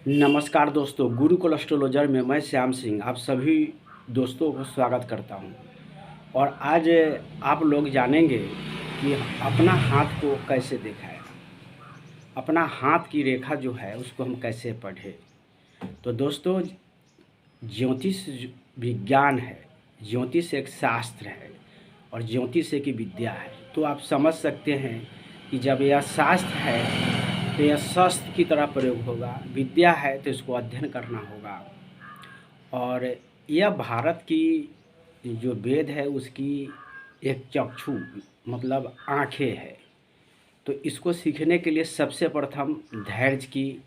नमस्कार दोस्तों, गुरुकुल एस्ट्रोलॉजर में मैं श्याम सिंह आप सभी दोस्तों को स्वागत करता हूं। और आज आप लोग जानेंगे कि अपना हाथ को कैसे देखा है, अपना हाथ की रेखा जो है उसको हम कैसे पढ़े। तो दोस्तों, ज्योतिष विज्ञान है, ज्योतिष एक शास्त्र है और ज्योतिष एक विद्या है। तो आप समझ सकते हैं कि जब यह शास्त्र है तो यह शस्त्र की तरह प्रयोग होगा, विद्या है तो इसको अध्ययन करना होगा। और यह भारत की जो वेद है उसकी एक चक्षु मतलब आँखें है। तो इसको सीखने के लिए सबसे प्रथम धैर्य की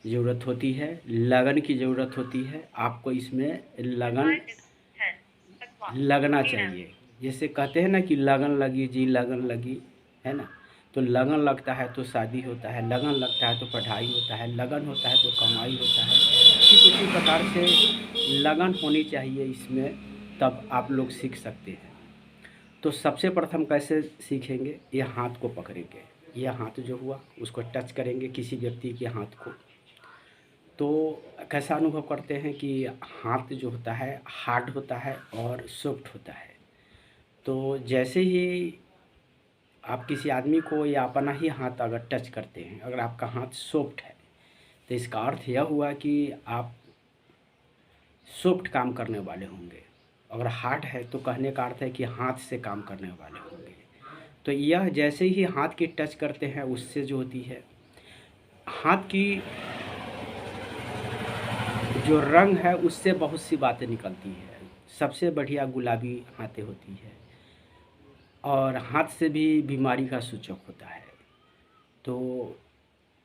ज़रूरत होती है, लगन की ज़रूरत होती है। आपको इसमें लगना चाहिए। जैसे कहते हैं ना कि लगन लगी जी लगन लगी, है ना। तो लगन लगता है तो शादी होता है, लगन लगता है तो पढ़ाई होता है, लगन होता है तो कमाई होता है। ठीक उसी प्रकार से लगन होनी चाहिए इसमें, तब आप लोग सीख सकते हैं। तो सबसे प्रथम कैसे सीखेंगे, ये हाथ को पकड़ेंगे। यह हाथ जो हुआ उसको टच करेंगे किसी व्यक्ति के हाथ को, तो कैसा अनुभव करते हैं कि हाथ जो होता है हार्ड होता है और सॉफ्ट होता है। तो जैसे ही आप किसी आदमी को या अपना ही हाथ अगर टच करते हैं, अगर आपका हाथ सॉफ्ट है तो इसका अर्थ यह हुआ कि आप सॉफ्ट काम करने वाले होंगे। अगर हार्ड है तो कहने का अर्थ है कि हाथ से काम करने वाले होंगे। तो यह जैसे ही हाथ की टच करते हैं उससे जो होती है हाथ की जो रंग है उससे बहुत सी बातें निकलती है। सबसे बढ़िया गुलाबी हाथें होती है और हाथ से भी बीमारी का सूचक होता है। तो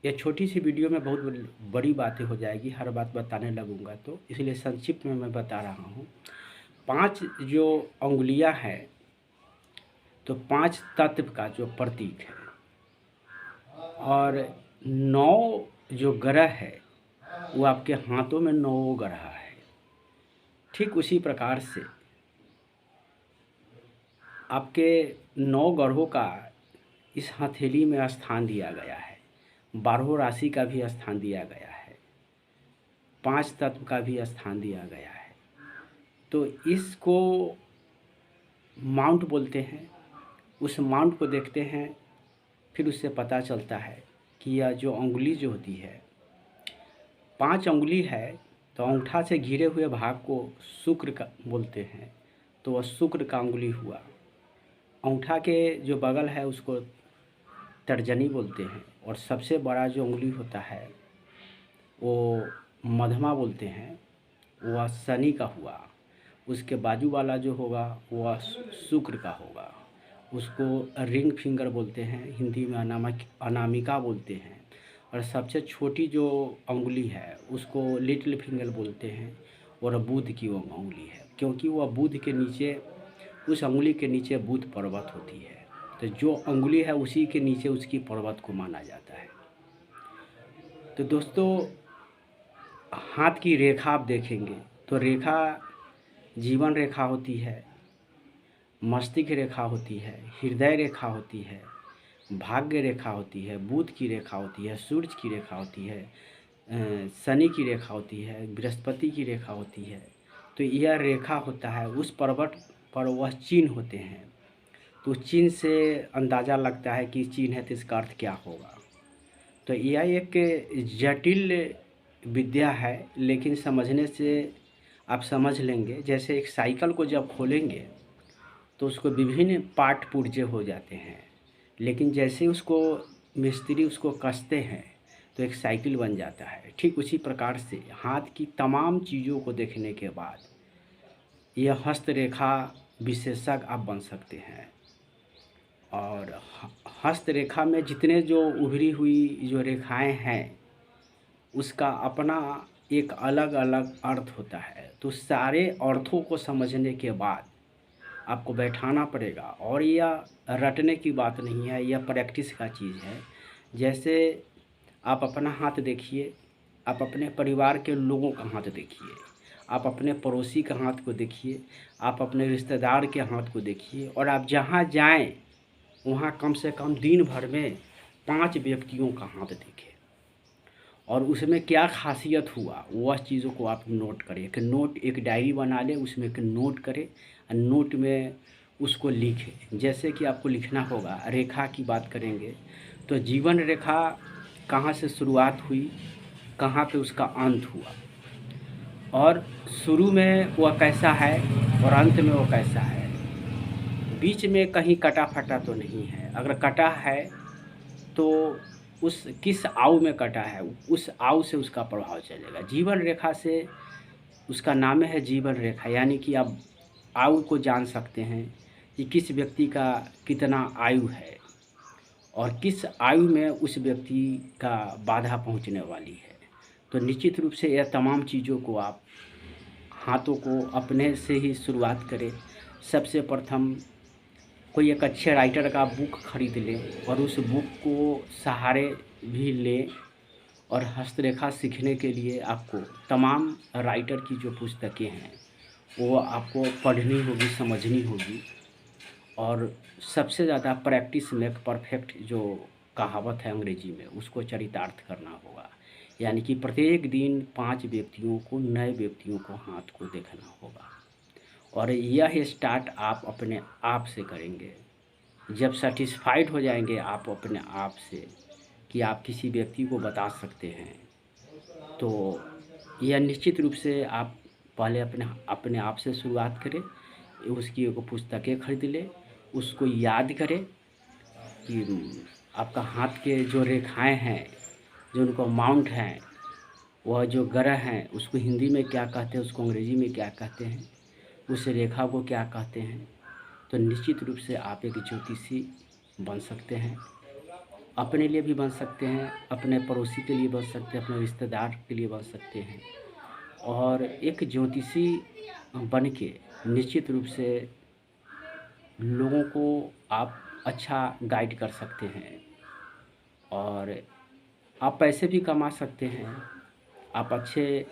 ये छोटी सी वीडियो में बहुत बड़ी बातें हो जाएगी, हर बात बताने लगूंगा, तो इसलिए संक्षिप्त में मैं बता रहा हूँ। 5 जो अंगुलियां हैं तो 5 तत्व का जो प्रतीक है, और 9 जो ग्रह है वो आपके हाथों में 9 ग्रह है। ठीक उसी प्रकार से आपके 9 ग्रहों का इस हथेली में स्थान दिया गया है, 12 राशि का भी स्थान दिया गया है, 5 तत्व का भी स्थान दिया गया है। तो इसको माउंट बोलते हैं। उस माउंट को देखते हैं, फिर उससे पता चलता है कि यह जो उंगली जो होती है 5 उंगली है, तो अंगूठा से घिरे हुए भाग को शुक्र का बोलते हैं, तो वह शुक्र का उंगली हुआ। अंगूठा के जो बगल है उसको तर्जनी बोलते हैं, और सबसे बड़ा जो उंगली होता है वो मध्यमा बोलते हैं, वह शनि का हुआ। उसके बाजू वाला जो होगा वह शुक्र का होगा, उसको रिंग फिंगर बोलते हैं, हिंदी में अनामिका बोलते हैं। और सबसे छोटी जो उंगली है उसको लिटिल फिंगर बोलते हैं, और बुध की वो उंगली है, क्योंकि वह बुध के नीचे, उस उंगली के नीचे बुध पर्वत होती है। तो जो उंगली है उसी के नीचे उसकी पर्वत को माना जाता है। तो दोस्तों, हाथ की रेखा आप देखेंगे तो रेखा जीवन रेखा होती है, मस्तिष्क रेखा होती है, हृदय रेखा होती है, भाग्य रेखा होती है, बुध की रेखा होती है, सूर्य की रेखा होती है, शनि की रेखा होती है, बृहस्पति की रेखा होती है। तो यह रेखा होता है, उस पर्वत पर वह चिन्ह होते हैं। तो चिन्ह से अंदाज़ा लगता है कि चिन्ह है तो इसका अर्थ क्या होगा। तो यह एक जटिल विद्या है, लेकिन समझने से आप समझ लेंगे। जैसे एक साइकिल को जब खोलेंगे तो उसको विभिन्न पार्ट पुर्जे हो जाते हैं, लेकिन जैसे उसको मिस्त्री उसको कसते हैं तो एक साइकिल बन जाता है। ठीक उसी प्रकार से हाथ की तमाम चीज़ों को देखने के बाद यह हस्तरेखा विशेषज्ञ आप बन सकते हैं। और हस्तरेखा में जितने जो उभरी हुई जो रेखाएं हैं उसका अपना एक अलग अलग अर्थ होता है। तो सारे अर्थों को समझने के बाद आपको बैठाना पड़ेगा, और यह रटने की बात नहीं है, यह प्रैक्टिस का चीज़ है। जैसे आप अपना हाथ देखिए, आप अपने परिवार के लोगों का हाथ देखिए, आप अपने पड़ोसी का हाथ को देखिए, आप अपने रिश्तेदार के हाथ को देखिए, और आप जहाँ जाएं वहाँ कम से कम दिन भर में 5 व्यक्तियों का हाथ देखें। और उसमें क्या खासियत हुआ वह चीज़ों को आप नोट करें। एक डायरी बना लें, उसमें एक नोट करें और नोट में उसको लिखें। जैसे कि आपको लिखना होगा, रेखा की बात करेंगे तो जीवन रेखा कहाँ से शुरुआत हुई, कहाँ पे उसका अंत हुआ, और शुरू में वह कैसा है और अंत में वो कैसा है। बीच में कहीं कटा फटा तो नहीं है। अगर कटा है तो उस किस आयु में कटा है, उस आयु से उसका प्रभाव चलेगा। जीवन रेखा से उसका नाम है जीवन रेखा, यानी कि आप आयु को जान सकते हैं कि किस व्यक्ति का कितना आयु है और किस आयु में उस व्यक्ति का बाधा पहुंचने वाली है। तो निश्चित रूप से यह तमाम चीज़ों को आप हाथों को अपने से ही शुरुआत करें। सबसे प्रथम कोई एक अच्छे राइटर का बुक खरीद लें और उस बुक को सहारे भी लें। और हस्तरेखा सीखने के लिए आपको तमाम राइटर की जो पुस्तकें हैं वो आपको पढ़नी होगी, समझनी होगी। और सबसे ज़्यादा प्रैक्टिस मेक परफेक्ट जो कहावत है अंग्रेजी में, उसको चरितार्थ करना होगा। यानी कि प्रत्येक दिन 5 व्यक्तियों को, नए व्यक्तियों को हाथ को देखना होगा। और यह स्टार्ट आप अपने आप से करेंगे। जब सेटिस्फाइड हो जाएंगे आप अपने आप से कि आप किसी व्यक्ति को बता सकते हैं, तो यह निश्चित रूप से आप पहले अपने आप से शुरुआत करें। उसकी एक पुस्तकें खरीद लें, उसको याद करें कि आपका हाथ के जो रेखाएं हैं, जो उनको माउंट हैं, वह जो ग्रह हैं उसको हिंदी में क्या कहते हैं, उसको अंग्रेजी में क्या कहते हैं, उस रेखा को क्या कहते हैं। तो निश्चित रूप से आप एक ज्योतिषी बन सकते हैं। अपने लिए भी बन सकते हैं, अपने पड़ोसी के लिए बन सकते हैं, अपने रिश्तेदार के लिए बन सकते हैं। और एक ज्योतिषी बन के निश्चित रूप से लोगों को आप अच्छा गाइड कर सकते हैं और आप पैसे भी कमा सकते हैं। आप अच्छे,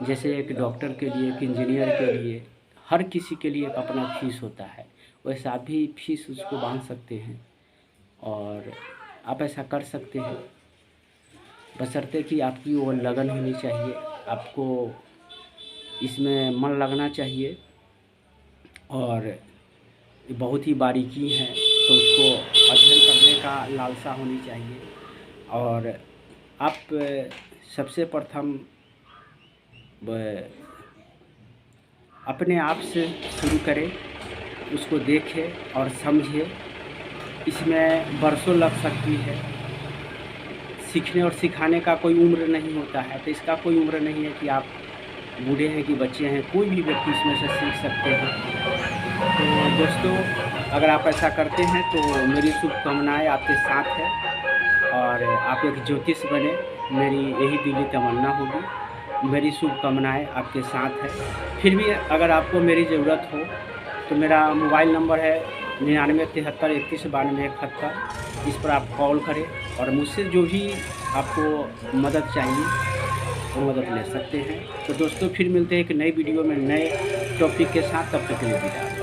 जैसे एक डॉक्टर के लिए, एक इंजीनियर के लिए, हर किसी के लिए एक अपना फीस होता है, वैसे आप भी फीस उसको बांध सकते हैं और आप ऐसा कर सकते हैं। बशर्ते कि आपकी वो लगन होनी चाहिए, आपको इसमें मन लगना चाहिए और बहुत ही बारीकी है तो उसको अध्ययन करने का लालसा होनी चाहिए। और आप सबसे प्रथम अपने आप से शुरू करें, उसको देखें और समझें। इसमें बरसों लग सकती है। सीखने और सिखाने का कोई उम्र नहीं होता है, तो इसका कोई उम्र नहीं है कि आप बूढ़े हैं कि बच्चे हैं, कोई भी व्यक्ति इसमें से सीख सकते हैं। तो दोस्तों, अगर आप ऐसा करते हैं तो मेरी शुभकामनाएं आपके साथ है और आप एक ज्योतिष बने, मेरी यही दिली तमन्ना होगी। मेरी शुभकामनाएं आपके साथ है। फिर भी अगर आपको मेरी ज़रूरत हो तो मेरा मोबाइल नंबर है 9973319271। इस पर आप कॉल करें और मुझसे जो भी आपको मदद चाहिए वो मदद ले सकते हैं। तो दोस्तों, फिर मिलते हैं एक नई वीडियो में नए टॉपिक के साथ। तब तक के लिए विदा।